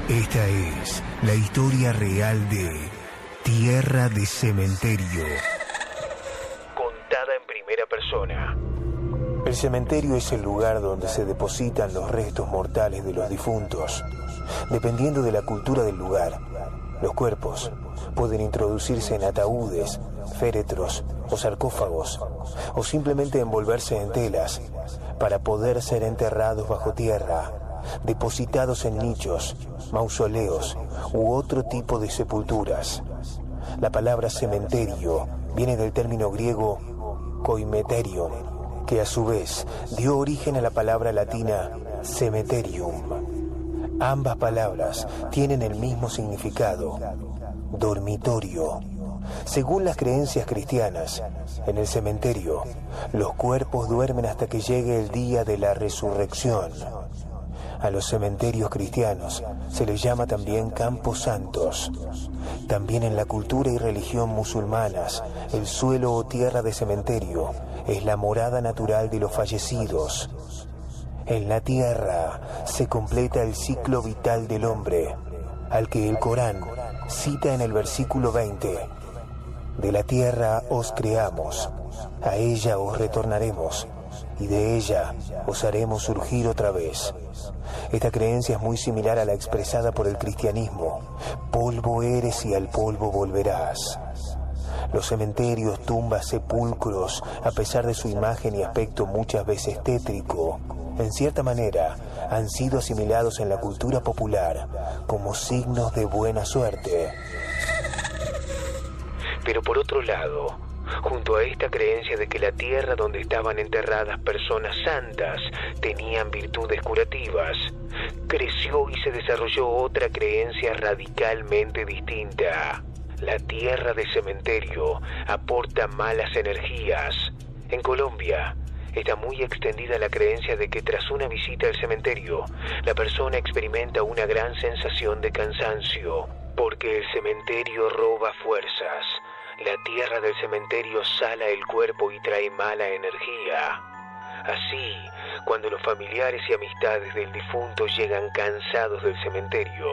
Esta es la historia real de Tierra de Cementerio, contada en primera persona. El cementerio es el lugar donde se depositan los restos mortales de los difuntos. Dependiendo de la cultura del lugar, los cuerpos pueden introducirse en ataúdes, féretros o sarcófagos, o simplemente envolverse en telas para poder ser enterrados bajo tierra, depositados en nichos, mausoleos u otro tipo de sepulturas. La palabra cementerio viene del término griego koimeterion, que a su vez dio origen a la palabra latina cemeterium. Ambas palabras tienen el mismo significado: dormitorio. Según las creencias cristianas, en el cementerio, los cuerpos duermen hasta que llegue el día de la resurrección. A los cementerios cristianos se les llama también campos santos. También en la cultura y religión musulmanas, el suelo o tierra de cementerio es la morada natural de los fallecidos. En la tierra se completa el ciclo vital del hombre, al que el Corán cita en el versículo 20. De la tierra os creamos, a ella os retornaremos, y de ella os haremos surgir otra vez. Esta creencia es muy similar a la expresada por el cristianismo: polvo eres y al polvo volverás. Los cementerios, tumbas, sepulcros, a pesar de su imagen y aspecto muchas veces tétrico, en cierta manera han sido asimilados en la cultura popular como signos de buena suerte. Pero por otro lado, junto a esta creencia de que la tierra donde estaban enterradas personas santas tenían virtudes curativas, creció y se desarrolló otra creencia radicalmente distinta. La tierra de cementerio aporta malas energías. En Colombia está muy extendida la creencia de que tras una visita al cementerio, la persona experimenta una gran sensación de cansancio, porque el cementerio roba fuerzas. La tierra del cementerio sala el cuerpo y trae mala energía. Así, cuando los familiares y amistades del difunto llegan cansados del cementerio,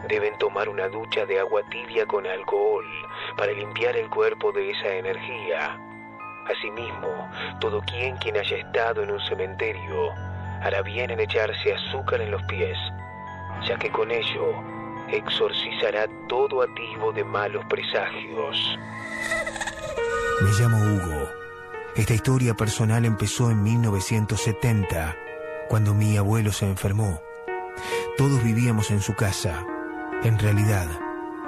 deben tomar una ducha de agua tibia con alcohol para limpiar el cuerpo de esa energía. Asimismo, todo quien haya estado en un cementerio hará bien en echarse azúcar en los pies, ya que con ello exorcizará todo atisbo de malos presagios. Me llamo Hugo. Esta historia personal empezó en 1970, cuando mi abuelo se enfermó. Todos vivíamos en su casa. En realidad,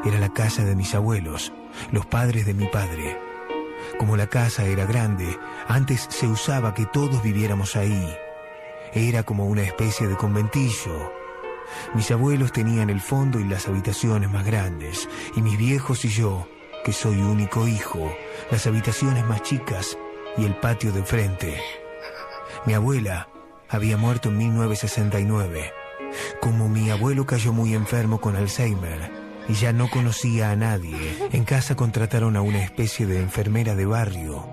era la casa de mis abuelos, los padres de mi padre. Como la casa era grande, antes se usaba que todos viviéramos ahí. Era como una especie de conventillo. Mis abuelos tenían el fondo y las habitaciones más grandes, y mis viejos y yo, que soy único hijo, las habitaciones más chicas y el patio de frente. Mi abuela había muerto en 1969. Como mi abuelo cayó muy enfermo con Alzheimer y ya no conocía a nadie, en casa contrataron a una especie de enfermera de barrio,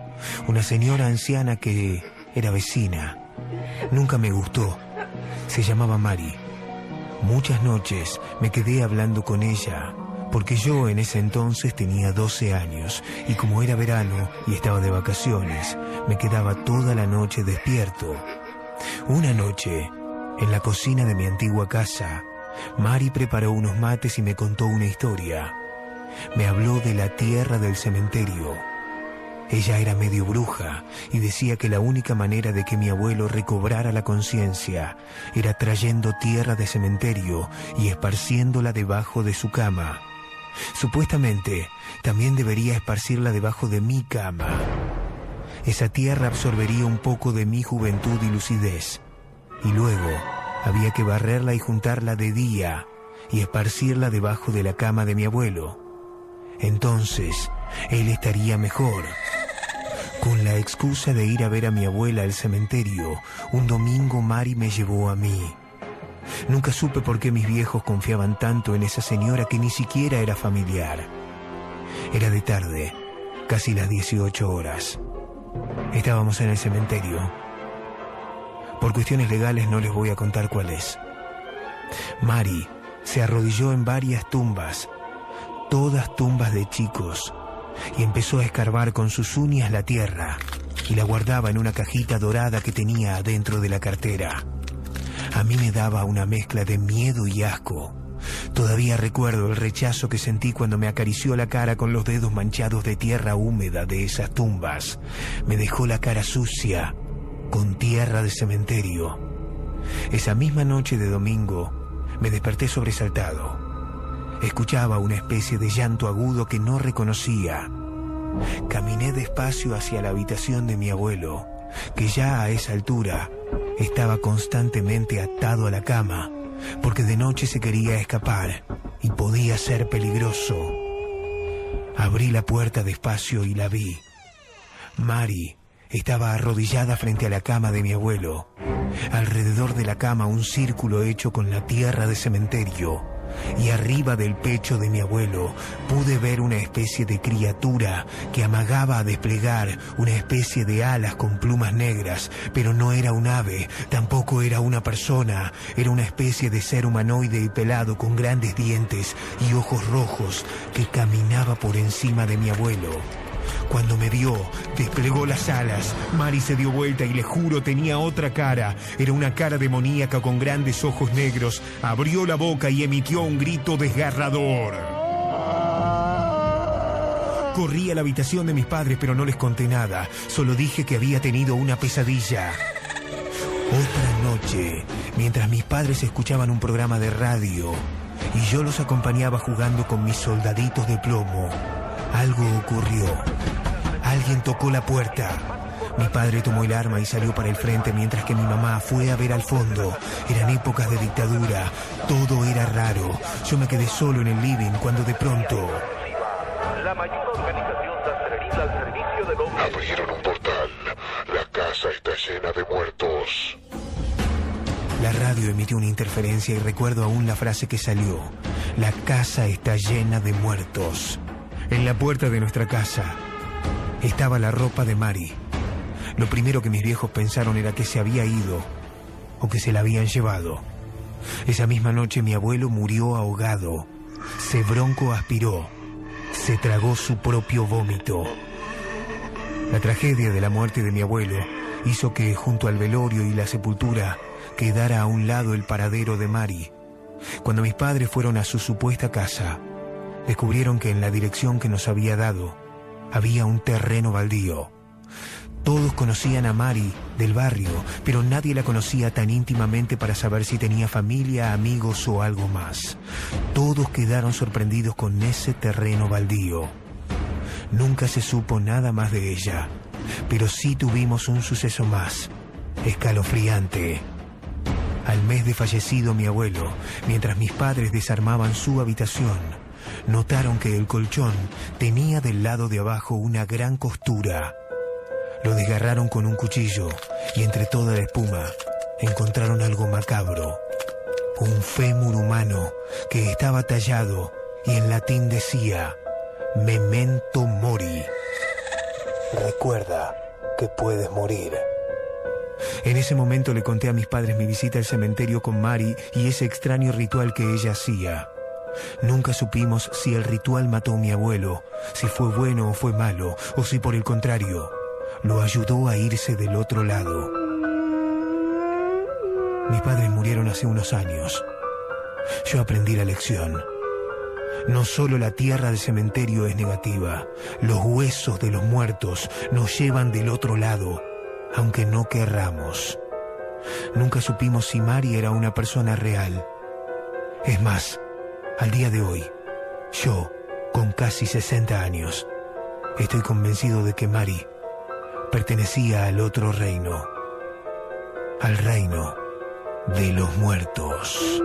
una señora anciana que era vecina. Nunca me gustó. Se llamaba Mari. Muchas noches me quedé hablando con ella, porque yo en ese entonces tenía 12 años y como era verano y estaba de vacaciones, me quedaba toda la noche despierto. Una noche, en la cocina de mi antigua casa, Mari preparó unos mates y me contó una historia. Me habló de la tierra del cementerio. Ella era medio bruja y decía que la única manera de que mi abuelo recobrara la conciencia era trayendo tierra de cementerio y esparciéndola debajo de su cama. Supuestamente, también debería esparcirla debajo de mi cama. Esa tierra absorbería un poco de mi juventud y lucidez. Y luego había que barrerla y juntarla de día y esparcirla debajo de la cama de mi abuelo. Entonces, él estaría mejor. Con la excusa de ir a ver a mi abuela al cementerio, un domingo Mari me llevó a mí. Nunca supe por qué mis viejos confiaban tanto en esa señora que ni siquiera era familiar. Era de tarde, casi las 18 horas. Estábamos en el cementerio. Por cuestiones legales no les voy a contar cuál es. Mari se arrodilló en varias tumbas, todas tumbas de chicos, y empezó a escarbar con sus uñas la tierra y la guardaba en una cajita dorada que tenía adentro de la cartera. A mí me daba una mezcla de miedo y asco. Todavía recuerdo el rechazo que sentí cuando me acarició la cara con los dedos manchados de tierra húmeda de esas tumbas. Me dejó la cara sucia, con tierra de cementerio. Esa misma noche de domingo me desperté sobresaltado. Escuchaba una especie de llanto agudo que no reconocía. Caminé despacio hacia la habitación de mi abuelo, que ya a esa altura estaba constantemente atado a la cama, porque de noche se quería escapar y podía ser peligroso. Abrí la puerta despacio y la vi. Mari estaba arrodillada frente a la cama de mi abuelo. Alrededor de la cama un círculo hecho con la tierra de cementerio, y arriba del pecho de mi abuelo pude ver una especie de criatura que amagaba a desplegar una especie de alas con plumas negras, pero no era un ave, tampoco era una persona, era una especie de ser humanoide y pelado con grandes dientes y ojos rojos que caminaba por encima de mi abuelo. Cuando me vio, desplegó las alas. Mari se dio vuelta y le juro tenía otra cara. Era una cara demoníaca con grandes ojos negros. Abrió la boca y emitió un grito desgarrador. Corrí a la habitación de mis padres, pero no les conté nada. Solo dije que había tenido una pesadilla. Otra noche, mientras mis padres escuchaban un programa de radio y yo los acompañaba jugando con mis soldaditos de plomo, algo ocurrió. Alguien tocó la puerta. Mi padre tomó el arma y salió para el frente mientras que mi mamá fue a ver al fondo. Eran épocas de dictadura. Todo era raro. Yo me quedé solo en el living cuando de pronto... La mayor organización rastreril al servicio del hombre. Abrieron un portal. La casa está llena de muertos. La radio emitió una interferencia y recuerdo aún la frase que salió. La casa está llena de muertos. En la puerta de nuestra casa estaba la ropa de Mari. Lo primero que mis viejos pensaron era que se había ido o que se la habían llevado. Esa misma noche mi abuelo murió ahogado. Se broncoaspiró. Se tragó su propio vómito. La tragedia de la muerte de mi abuelo hizo que junto al velorio y la sepultura quedara a un lado el paradero de Mari. Cuando mis padres fueron a su supuesta casa, descubrieron que en la dirección que nos había dado había un terreno baldío. Todos conocían a Mari del barrio, pero nadie la conocía tan íntimamente para saber si tenía familia, amigos o algo más. Todos quedaron sorprendidos con ese terreno baldío. Nunca se supo nada más de ella, pero sí tuvimos un suceso más, escalofriante. Al mes de fallecido mi abuelo, mientras mis padres desarmaban su habitación, notaron que el colchón tenía del lado de abajo una gran costura. Lo desgarraron con un cuchillo y entre toda la espuma encontraron algo macabro. Un fémur humano que estaba tallado y en latín decía Memento Mori. Recuerda que puedes morir. En ese momento le conté a mis padres mi visita al cementerio con Mari y ese extraño ritual que ella hacía. Nunca supimos si el ritual mató a mi abuelo, si fue bueno o fue malo, o si por el contrario, lo ayudó a irse del otro lado. Mis padres murieron hace unos años. Yo aprendí la lección. No solo la tierra del cementerio es negativa, los huesos de los muertos nos llevan del otro lado, aunque no querramos. Nunca supimos si Mari era una persona real. Es más, al día de hoy, yo, con casi 60 años, estoy convencido de que Mari pertenecía al otro reino, al reino de los muertos.